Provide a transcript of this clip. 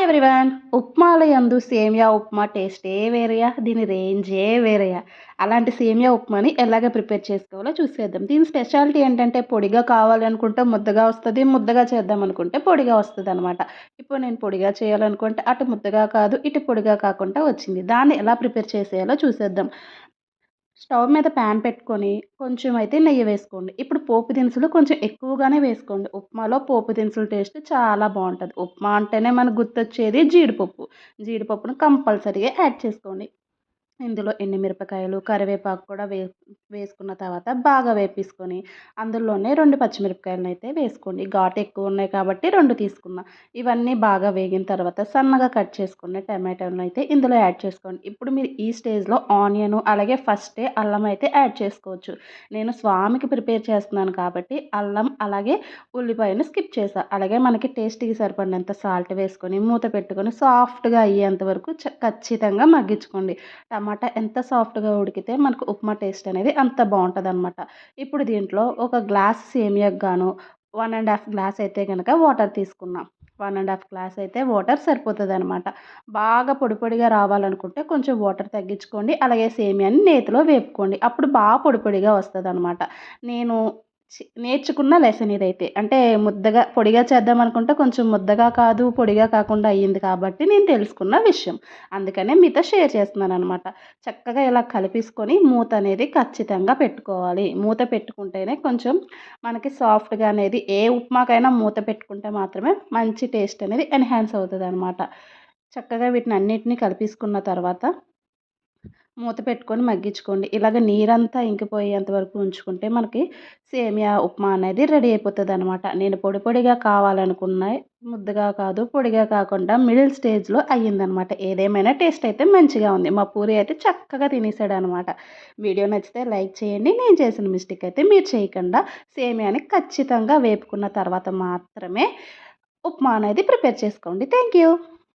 Everyone. ఉప్మాల యందు సేమియా ఉప్మా టేస్టే వేరయ్య. దీని రేంజే వేరయ్య. అలాంటి సేమియా ఉప్మాని ఎలాగ ప్రిపేర్ చేసుకోవాలో చూసేద్దాం. దీని స్పెషాలిటీ ఏంటంటే పొడిగా కావాలనుకుంటే ముద్దగా వస్తది. ముద్దగా చేద్దామనుకుంటే పొడిగా వస్తదనమాట. ఇప్పుడు నేను పొడిగా చేయాలనుకుంటే అటు ముద్దగా కాదు, ఇటు పొడిగా కాకుండా వచ్చింది. దాన్ని ఎలా ప్రిపేర్ చేసేయాలో చూసేద్దాం. స్టవ్ మీద ప్యాన్ పెట్టుకొని కొంచెం అయితే నెయ్యి వేసుకోండి. ఇప్పుడు పోపు దినుసులు కొంచెం ఎక్కువగానే వేసుకోండి. ఉప్మాలో పోపు దినుసుల టేస్ట్ చాలా బావుంటది. ఉప్మా అంటేనే మనకు గుర్తొచ్చేది జీడిపప్పు. జీడిపప్పును కంపల్సరీగా యాడ్ చేసుకోండి. ఇందులో ఎండుమిరపకాయలు, కరివేపాకు కూడా వేసుకున్న తర్వాత బాగా వేపేసుకొని, అందులోనే 2 పచ్చిమిరపకాయలనైతే వేసుకోండి. ఘాటు ఎక్కువున్నాయి కాబట్టి 2 తీసుకున్నా. ఇవన్నీ బాగా వేగిన తర్వాత సన్నగా కట్ చేసుకున్న టమాటాలనైతే ఇందులో యాడ్ చేసుకోండి. ఇప్పుడు మీరు ఈ స్టేజ్‌లో ఆనియను అలాగే ఫస్టే అల్లం అయితే యాడ్ చేసుకోవచ్చు. నేను స్వామికి ప్రిపేర్ చేస్తున్నాను కాబట్టి అల్లం అలాగే ఉల్లిపాయను స్కిప్ చేశా. అలాగే మనకి టేస్ట్‌కి సరిపడినంత సాల్ట్ వేసుకొని మూత పెట్టుకొని సాఫ్ట్‌గా అయ్యేంత వరకు ఖచ్చితంగా మగ్గించుకోండి. టమాటా ఎంత సాఫ్ట్‌గా ఉడికితే మనకు ఉప్మా టేస్ట్ అనేది అంత బావుంటదనమాట. ఇప్పుడు దీంట్లో ఒక గ్లాస్ సేమియాకి గాను 1 ½ గ్లాస్ అయితే గనక వాటర్ తీసుకున్నా. 1 ½ గ్లాస్ అయితే వాటర్ సరిపోతదనమాట. బాగా పొడి పొడిగా రావాలనుకుంటే కొంచెం వాటర్ తగ్గించుకోండి. అలాగే సేమియాని నేతిలో వేపుకోండి. అప్పుడు పొడి పొడిగా వస్తదనమాట. నేను నేర్చుకున్న లెసన్ ఇదైతే. అంటే ముద్దగా పొడిగా చేద్దామనుకుంటే కొంచెం ముద్దగా కాదు, పొడిగా కాకుండా అయ్యింది కాబట్టి నేను తెలుసుకున్న విషయం. అందుకనే మీతో షేర్ చేస్తున్నాననమాట. చక్కగా ఇలా కలిపేసుకొని మూత అనేది ఖచ్చితంగా పెట్టుకోవాలి. మూత పెట్టుకుంటేనే కొంచెం మనకి సాఫ్ట్‌గా అనేది ఏ ఉప్మాకైనా మూత పెట్టుకుంటే మాత్రమే మంచి టేస్ట్ అనేది ఎన్హాన్స్ అవుతదనమాట. చక్కగా వీటినన్నిటిని కలిపేసుకున్న తర్వాత మూత పెట్టుకొని మగ్గించుకోండి. ఇలాగ నీరంతా ఇంకిపోయేంత వరకు ఉంచుకుంటే మనకి సేమియా ఉప్మా అనేది రెడీ అయిపోతదనమాట. నేను పొడి పొడిగా కావాలనుకున్నాయి. ముద్దగా కాదు, పొడిగా కాకుండా మిడిల్ స్టేజ్‌లో అయ్యిందనమాట. ఏదేమైనా టేస్ట్ అయితే మంచిగా ఉంది. మా పూరి అయితే చక్కగా తినేసాడనమాట. వీడియో నచ్చితే లైక్ చేయండి. నేను చేసిన మిస్టేక్ అయితే మీరు చేయకుండా సేమియాని ఖచ్చితంగా వేపుకున్న తర్వాత మాత్రమే ఉప్మా అనేది ప్రిపేర్ చేసుకోండి. Thank you.